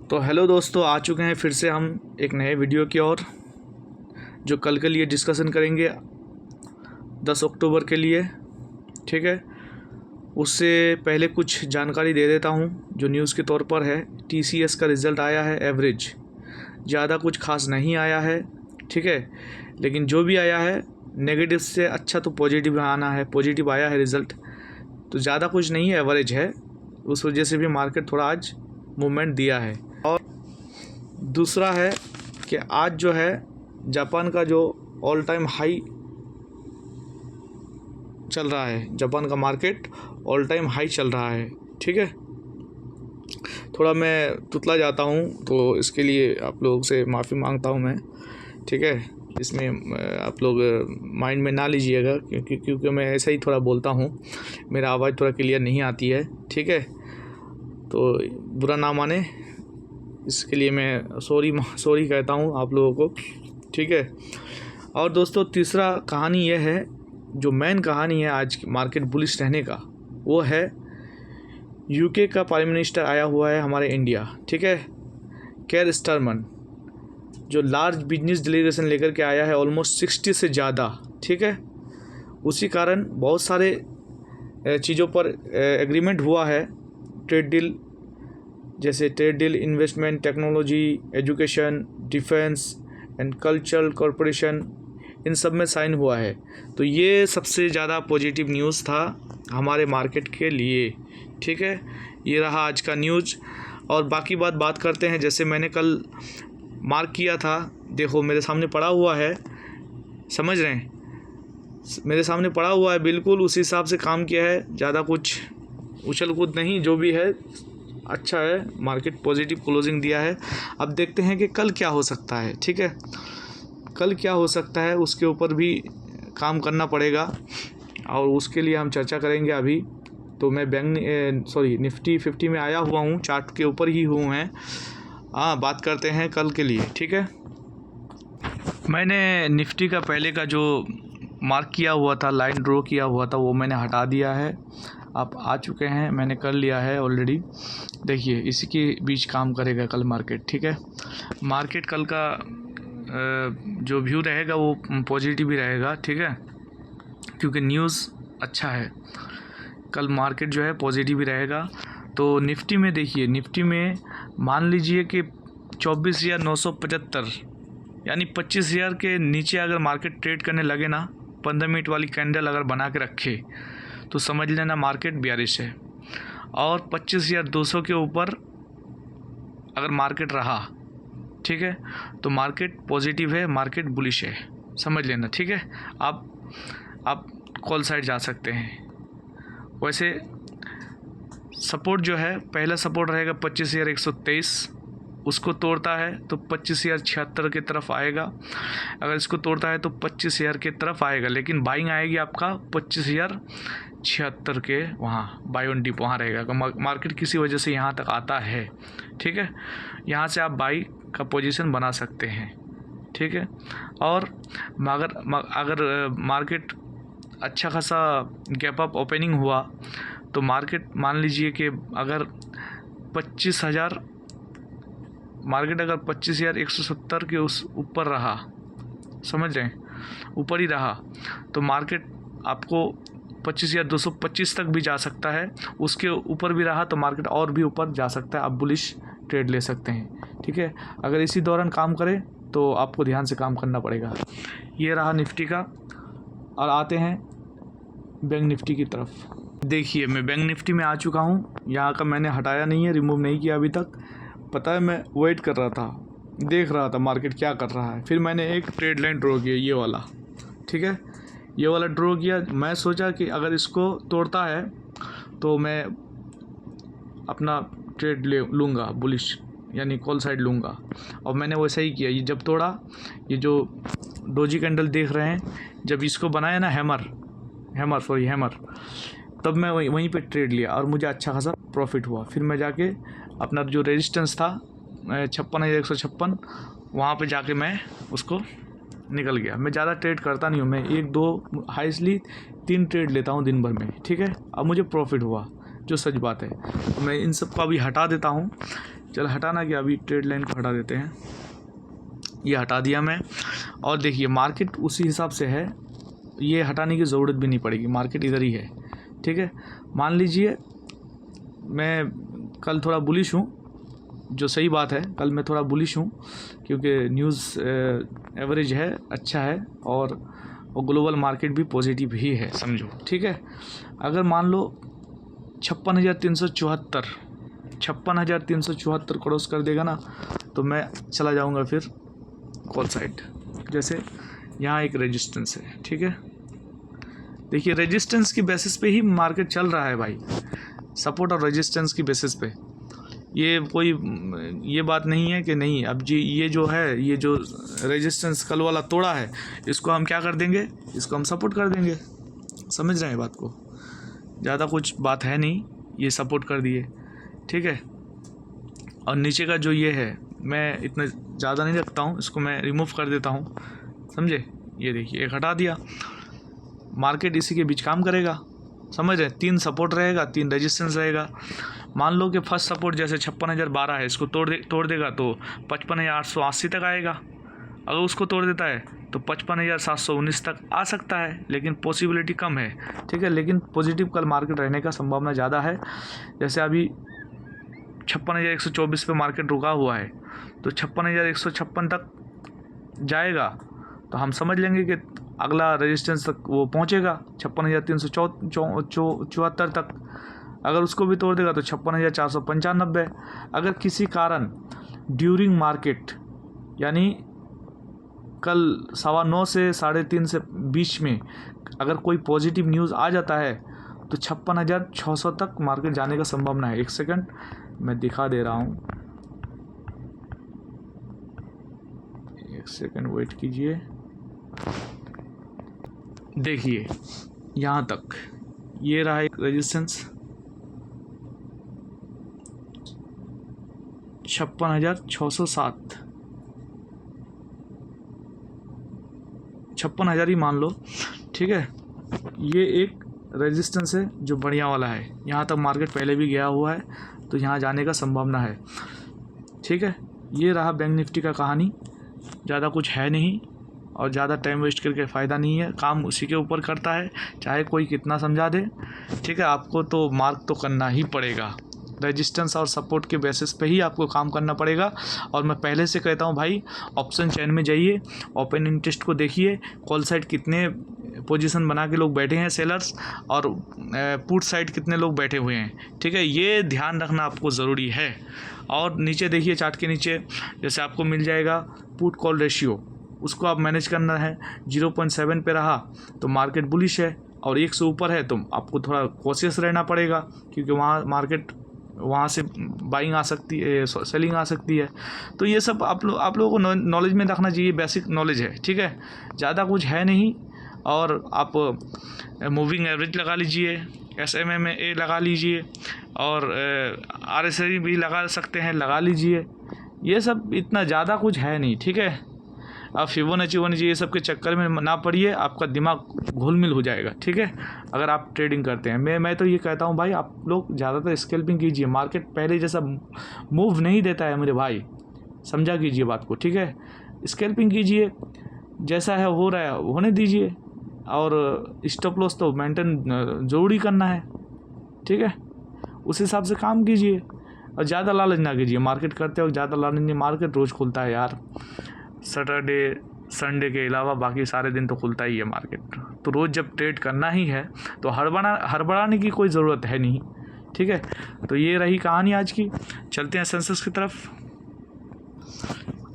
तो हेलो दोस्तों, आ चुके हैं फिर से हम एक नए वीडियो की ओर, जो कल के लिए डिस्कशन करेंगे 10 अक्टूबर के लिए। ठीक है, उससे पहले कुछ जानकारी दे देता हूं जो न्यूज़ के तौर पर है। TCS का रिज़ल्ट आया है एवरेज, ज़्यादा कुछ खास नहीं आया है। ठीक है, लेकिन जो भी आया है नेगेटिव से अच्छा तो पॉजिटिव आना है। पॉजिटिव आया है रिज़ल्ट, तो ज़्यादा कुछ नहीं है, एवरेज है। उस वजह से भी मार्केट थोड़ा आज मूवमेंट दिया है। और दूसरा है कि आज जो है जापान का जो ऑल टाइम हाई चल रहा है, जापान का मार्केट ऑल टाइम हाई चल रहा है। ठीक है, थोड़ा मैं तुतला जाता हूँ तो इसके लिए आप लोगों से माफ़ी मांगता हूँ मैं। ठीक है, इसमें आप लोग माइंड में ना लीजिएगा, क्योंकि मैं ऐसा ही थोड़ा बोलता हूँ, मेरा आवाज़ थोड़ा क्लियर नहीं आती है। ठीक है, तो बुरा ना माने, इसके लिए मैं सॉरी कहता हूँ आप लोगों को। ठीक है, और दोस्तों तीसरा कहानी यह है, जो मेन कहानी है आज मार्केट बुलिश रहने का, वो है यूके का प्राइम मिनिस्टर आया हुआ है हमारे इंडिया। ठीक है, केयर स्टारमर, जो लार्ज बिजनेस डेलीगेशन लेकर के आया है, ऑलमोस्ट 60 से ज़्यादा। ठीक है, उसी कारण बहुत सारे चीज़ों पर एग्रीमेंट हुआ है, ट्रेड डील, जैसे trade deal, investment, technology, education, defence and cultural corporation, इन सब में साइन हुआ है। तो ये सबसे ज़्यादा पॉजिटिव न्यूज़ था हमारे मार्केट के लिए। ठीक है, ये रहा आज का न्यूज़। और बाकी बात करते हैं। जैसे मैंने कल मार्क किया था, देखो मेरे सामने पड़ा हुआ है, समझ रहे हैं, मेरे सामने पड़ा हुआ है, बिल्कुल उसी हिसाब से काम किया है। ज़्यादा कुछ उछल कूद नहीं, जो भी है अच्छा है, मार्केट पॉजिटिव क्लोजिंग दिया है। अब देखते हैं कि कल क्या हो सकता है। ठीक है, कल क्या हो सकता है उसके ऊपर भी काम करना पड़ेगा, और उसके लिए हम चर्चा करेंगे। अभी तो मैं निफ्टी 50 में आया हुआ हूँ, चार्ट के ऊपर ही हूँ मैं। बात करते हैं कल के लिए। ठीक है, मैंने निफ्टी का पहले का जो मार्क किया हुआ था, लाइन ड्रॉ किया हुआ था, वो मैंने हटा दिया है। आप आ चुके हैं, मैंने कर लिया है ऑलरेडी। देखिए इसी के बीच काम करेगा कल मार्केट। ठीक है, मार्केट कल का जो व्यू रहेगा वो पॉजिटिव ही रहेगा। ठीक है, क्योंकि न्यूज़ अच्छा है, कल मार्केट जो है पॉजिटिव ही रहेगा। तो निफ्टी में देखिए, निफ्टी में मान लीजिए कि 24,975 यानी 25,000 के नीचे अगर मार्केट ट्रेड करने लगे ना, 15 मिनट वाली कैंडल अगर बना के रखे, तो समझ लेना मार्केट बेयरिश है। और 25,200 के ऊपर अगर मार्केट रहा, ठीक है, तो मार्केट पॉजिटिव है, मार्केट बुलिश है, समझ लेना। ठीक है, आप कॉल साइड जा सकते हैं। वैसे सपोर्ट जो है, पहला सपोर्ट रहेगा 25,123, उसको तोड़ता है तो 25,076 की तरफ आएगा। अगर इसको तोड़ता है तो 25,000 की तरफ आएगा, लेकिन बाइंग आएगी आपका 25,076 के, वहाँ बाई ऑन डिप वहाँ रहेगा। मार्केट किसी वजह से यहाँ तक आता है, ठीक है, यहाँ से आप बाई का पोजीशन बना सकते हैं। ठीक है, और अगर मार्केट अच्छा खासा गैप अप ओपनिंग हुआ, तो मार्केट मान लीजिए कि अगर 25,000, मार्केट अगर 25,170 के उस ऊपर रहा, समझ रहे हैं, ऊपर ही रहा, तो मार्केट आपको 25,225 तक भी जा सकता है। उसके ऊपर भी रहा तो मार्केट और भी ऊपर जा सकता है, आप बुलिश ट्रेड ले सकते हैं। ठीक है, अगर इसी दौरान काम करे तो आपको ध्यान से काम करना पड़ेगा। ये रहा निफ्टी का। और आते हैं बैंक निफ्टी की तरफ। देखिए मैं बैंक निफ्टी में आ चुका हूँ। यहाँ का मैंने हटाया नहीं है, रिमूव नहीं किया अभी तक। पता है, मैं वेट कर रहा था, देख रहा था मार्केट क्या कर रहा है। फिर मैंने एक ट्रेड लाइन ड्रॉ किया, ये वाला। ठीक है, ये वाला ड्रॉ किया। मैं सोचा कि अगर इसको तोड़ता है तो मैं अपना ट्रेड ले लूँगा, बुलिश यानी कॉल साइड लूँगा, और मैंने वैसा ही किया। ये जब तोड़ा, ये जो डोजी कैंडल देख रहे हैं, जब इसको बनाया ना हैमर, तब मैं वहीं पे ट्रेड लिया और मुझे अच्छा खासा प्रॉफिट हुआ। फिर मैं जाके अपना जो रेजिस्टेंस था 56,156, वहाँ पे जाके मैं उसको निकल गया। मैं ज़्यादा ट्रेड करता नहीं हूँ, मैं 1-2 हाईली 3 ट्रेड लेता हूँ दिन भर में। ठीक है, अब मुझे प्रॉफिट हुआ, जो सच बात है। तो मैं इन सब को अभी हटा देता हूँ। चल हटाना क्या, अभी ट्रेड लाइन को हटा देते हैं, ये हटा दिया मैं। और देखिए मार्केट उसी हिसाब से है, ये हटाने की ज़रूरत भी नहीं पड़ेगी, मार्केट इधर ही है, ठीक है। मान लीजिए मैं कल थोड़ा बुलिश हूँ, जो सही बात है, कल मैं थोड़ा बुलिश हूँ क्योंकि न्यूज़ एवरेज है, अच्छा है, और ग्लोबल मार्केट भी पॉजिटिव ही है समझो, ठीक है। अगर मान लो 56,374 क्रॉस कर देगा ना, तो मैं चला जाऊंगा फिर कॉल साइड। जैसे यहाँ एक रेजिस्टेंस है, ठीक है, देखिए रेजिस्टेंस की बेसिस पे ही मार्केट चल रहा है भाई, सपोर्ट और रेजिस्टेंस की बेसिस पे। ये कोई ये बात नहीं है कि नहीं, अब जी ये जो है, ये जो रेजिस्टेंस कल वाला तोड़ा है, इसको हम क्या कर देंगे, इसको हम सपोर्ट कर देंगे, समझ रहे हैं बात को, ज़्यादा कुछ बात है नहीं, ये सपोर्ट कर दिए, ठीक है। और नीचे का जो ये है, मैं इतना ज़्यादा नहीं रखता हूँ, इसको मैं रिमूव कर देता हूँ, समझे। ये देखिए एक हटा दिया, मार्केट इसी के बीच काम करेगा, समझ रहे, 3 सपोर्ट रहेगा, 3 रेजिस्टेंस रहेगा। मान लो कि फर्स्ट सपोर्ट जैसे 56,012 है, इसको तोड़ देगा तो 55,880 तक आएगा। अगर उसको तोड़ देता है तो 55,719 तक आ सकता है, लेकिन पॉसिबिलिटी कम है, ठीक है। लेकिन पॉजिटिव कल मार्केट रहने का संभावना ज़्यादा है। जैसे अभी 56,124 पे मार्केट रुका हुआ है, तो 56,156 तक जाएगा तो हम समझ लेंगे कि अगला रेजिस्टेंस तक वो पहुंचेगा 56,374 तक। अगर उसको भी तोड़ देगा तो 56,495। अगर किसी कारण ड्यूरिंग मार्केट, यानी कल 9:15 से 3:30 से बीच में अगर कोई पॉजिटिव न्यूज़ आ जाता है तो 56,600 तक मार्केट जाने का संभावना है। एक सेकंड मैं दिखा दे रहा हूँ, एक सेकंड वेट कीजिए। देखिए यहाँ तक ये रहा एक रेजिस्टेंस 56,607, 56,000 ही मान लो, ठीक है। ये एक रेजिस्टेंस है जो बढ़िया वाला है, यहाँ तक मार्केट पहले भी गया हुआ है, तो यहाँ जाने का संभावना है, ठीक है। ये रहा बैंक निफ्टी का कहानी, ज़्यादा कुछ है नहीं और ज़्यादा टाइम वेस्ट करके फ़ायदा नहीं है, काम उसी के ऊपर करता है, चाहे कोई कितना समझा दे, ठीक है। आपको तो मार्क तो करना ही पड़ेगा, रेजिस्टेंस और सपोर्ट के बेसिस पे ही आपको काम करना पड़ेगा। और मैं पहले से कहता हूँ भाई, ऑप्शन चेन में जाइए, ओपन इंटरेस्ट को देखिए, कॉल साइड कितने पोजीशन बना के लोग बैठे हैं सेलर्स, और पुट साइड कितने लोग बैठे हुए हैं, ठीक है, ये ध्यान रखना आपको ज़रूरी है। और नीचे देखिए चार्ट के नीचे, जैसे आपको मिल जाएगा पुट कॉल रेशियो, उसको आप मैनेज करना है। 0.7 पे रहा तो मार्केट बुलिश है, और 1 से ऊपर है तो आपको थोड़ा कॉशियस रहना पड़ेगा, क्योंकि वहाँ मार्केट वहाँ से बाइंग आ सकती है, सेलिंग आ सकती है। तो ये सब आप लोगों को नॉलेज में रखना चाहिए, बेसिक नॉलेज है, ठीक है, ज़्यादा कुछ है नहीं। और आप मूविंग एवरेज लगा लीजिए, SMA लगा लीजिए, और RSI भी लगा सकते हैं, लगा लीजिए। ये सब इतना ज़्यादा कुछ है नहीं, ठीक है। आप फिबोनाची ये सब के चक्कर में ना पड़िए, आपका दिमाग घुलमिल हो जाएगा, ठीक है, अगर आप ट्रेडिंग करते हैं। मैं तो ये कहता हूँ भाई, आप लोग ज़्यादातर स्कैल्पिंग कीजिए, मार्केट पहले जैसा मूव नहीं देता है मेरे भाई, समझा कीजिए बात को, ठीक है। स्कैल्पिंग कीजिए, जैसा है हो रहा है होने दीजिए, और स्टॉप लॉस तो मेंटेन ज़रूरी करना है, ठीक है, उस हिसाब से काम कीजिए। और ज़्यादा लालच ना कीजिए, मार्केट करते वक्त ज़्यादा लालच नहीं, मार्केट रोज़ खुलता है यार, सैटरडे संडे के अलावा बाकी सारे दिन तो खुलता ही है मार्केट। तो रोज़ जब ट्रेड करना ही है तो हड़बड़ाने की कोई ज़रूरत है नहीं, ठीक है। तो ये रही कहानी आज की। चलते हैं सेंसेक्स की तरफ।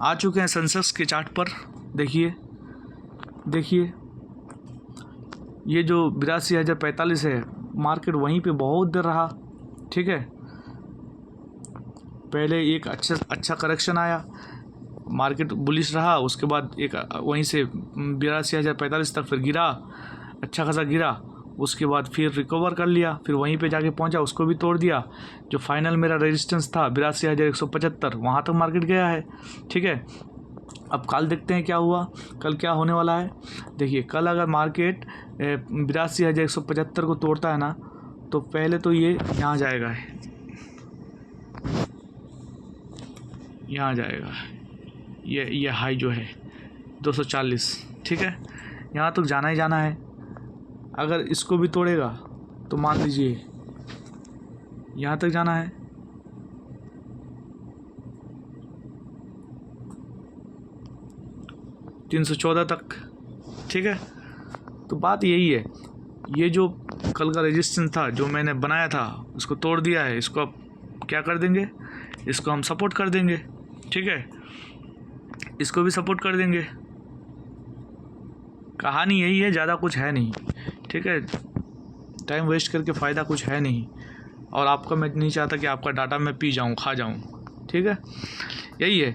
आ चुके हैं सेंसेक्स के चार्ट पर। देखिए ये जो 82,045 है, मार्केट वहीं पे बहुत देर रहा, ठीक है। पहले एक अच्छा करेक्शन आया, मार्केट बुलिश रहा, उसके बाद एक वहीं से 82,045 तक फिर गिरा, अच्छा खासा गिरा, उसके बाद फिर रिकवर कर लिया, फिर वहीं पे जाके पहुंचा, उसको भी तोड़ दिया। जो फाइनल मेरा रेजिस्टेंस था 82,175, वहाँ तक मार्केट गया है, ठीक है। अब कल देखते हैं क्या हुआ, कल क्या होने वाला है। देखिए कल अगर मार्केट 82,175 को तोड़ता है ना, तो पहले तो ये यहाँ जाएगा, यहाँ जाएगा, ये हाई जो है 240, ठीक है, यहाँ तक जाना ही जाना है। अगर इसको भी तोड़ेगा तो मान लीजिए यहाँ तक जाना है, $314 तक, ठीक है। तो बात यही है, ये जो कल का रेजिस्टेंस था जो मैंने बनाया था उसको तोड़ दिया है, इसको अब क्या कर देंगे, इसको हम सपोर्ट कर देंगे, ठीक है, इसको भी सपोर्ट कर देंगे। कहानी यही है, ज़्यादा कुछ है नहीं, ठीक है। टाइम वेस्ट करके फ़ायदा कुछ है नहीं, और आपका मैं नहीं चाहता कि आपका डाटा मैं पी जाऊँ, खा जाऊँ, ठीक है। यही है,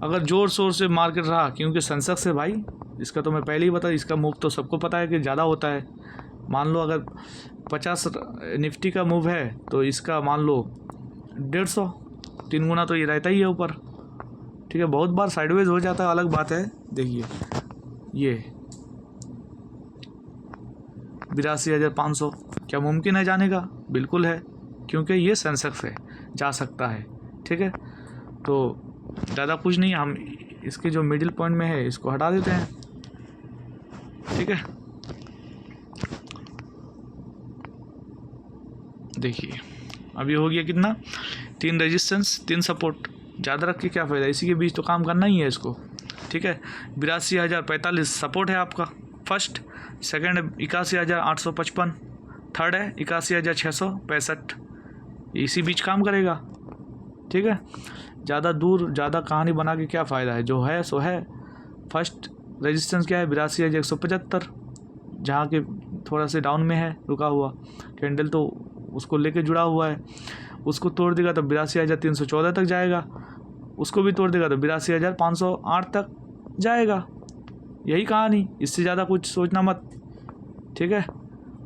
अगर ज़ोर शोर से मार्केट रहा, क्योंकि सेंसेक्स से भाई इसका तो मैं पहले ही बता, इसका मूव तो सबको पता है कि ज़्यादा होता है। मान लो अगर 50 निफ्टी का मूव है तो इसका मान लो 150, 3 गुना तो ये रहता ही है ऊपर, ठीक है। बहुत बार साइडवेज हो जाता है, अलग बात है। देखिए ये 82,500 क्या मुमकिन है जाने का? बिल्कुल है, क्योंकि ये सेंसेक्स है, जा सकता है, ठीक है। तो ज़्यादा कुछ नहीं, हम इसके जो मिडिल पॉइंट में है इसको हटा देते हैं, ठीक है। देखिए अब ये हो गया कितना, 3 रेजिस्टेंस 3 सपोर्ट, ज़्यादा रख के क्या फ़ायदा, इसी के बीच तो काम करना ही है इसको, ठीक है। 82,045 सपोर्ट है आपका फर्स्ट, सेकंड है 81,855, थर्ड है 81,665, इसी बीच काम करेगा, ठीक है। ज़्यादा दूर ज़्यादा कहानी बना के क्या फ़ायदा है, जो है सो है। फर्स्ट रेजिस्टेंस क्या है, 82,175, जहाँ के थोड़ा से डाउन में है रुका हुआ कैंडल, तो उसको लेके जुड़ा हुआ है। उसको तोड़ देगा तो 82,314 तक जाएगा, उसको भी तोड़ देगा तो 82,508 तक जाएगा। यही कहानी, इससे ज़्यादा कुछ सोचना मत, ठीक है।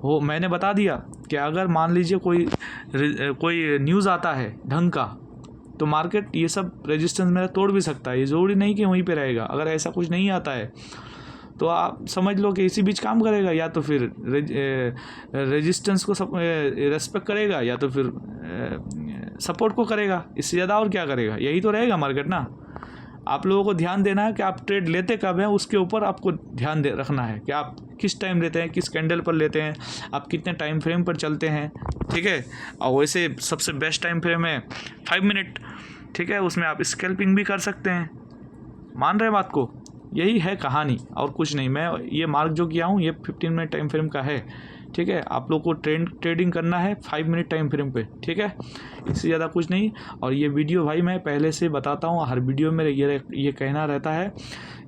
हो मैंने बता दिया कि अगर मान लीजिए कोई न्यूज़ आता है ढंग का, तो मार्केट ये सब रेजिस्टेंस मेरा तोड़ भी सकता है, ये ज़रूरी नहीं कि वहीं पे रहेगा। अगर ऐसा कुछ नहीं आता है तो आप समझ लो कि इसी बीच काम करेगा, या तो फिर रेजिस्टेंस को रेस्पेक्ट करेगा, या तो फिर सपोर्ट को करेगा, इससे ज़्यादा और क्या करेगा। यही तो रहेगा मार्केट ना। आप लोगों को ध्यान देना है कि आप ट्रेड लेते कब हैं, उसके ऊपर आपको ध्यान रखना है कि आप किस टाइम लेते हैं, किस कैंडल पर लेते हैं, आप कितने टाइम फ्रेम पर चलते हैं, ठीक है। और वैसे सबसे बेस्ट टाइम फ्रेम है 5 मिनट, ठीक है, उसमें आप स्कैल्पिंग भी कर सकते हैं। मान रहे बात को? यही है कहानी और कुछ नहीं। मैं ये मार्क जो किया हूँ ये 15 मिनट टाइम फ्रेम का है, ठीक है। आप लोग को ट्रेडिंग करना है 5 मिनट टाइम फ्रेम पे, ठीक है, इससे ज़्यादा कुछ नहीं। और ये वीडियो भाई मैं पहले से बताता हूँ, हर वीडियो में ये कहना रहता है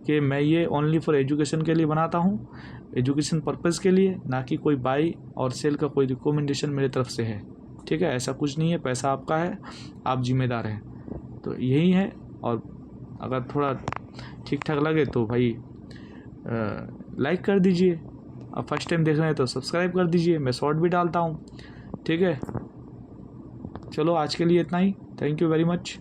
कि मैं ये ओनली फॉर एजुकेशन के लिए बनाता हूँ, एजुकेशन पर्पज़ के लिए, ना कि कोई बाई और सेल का कोई रिकमेंडेशन मेरे तरफ से है, ठीक है। ऐसा कुछ नहीं है, पैसा आपका है, आप जिम्मेदार हैं, तो यही है। और अगर थोड़ा ठीक ठाक लगे तो भाई लाइक कर दीजिए, अब फर्स्ट टाइम देख रहे हैं तो सब्सक्राइब कर दीजिए, मैं शॉर्ट भी डालता हूँ, ठीक है। चलो आज के लिए इतना ही, थैंक यू वेरी मच।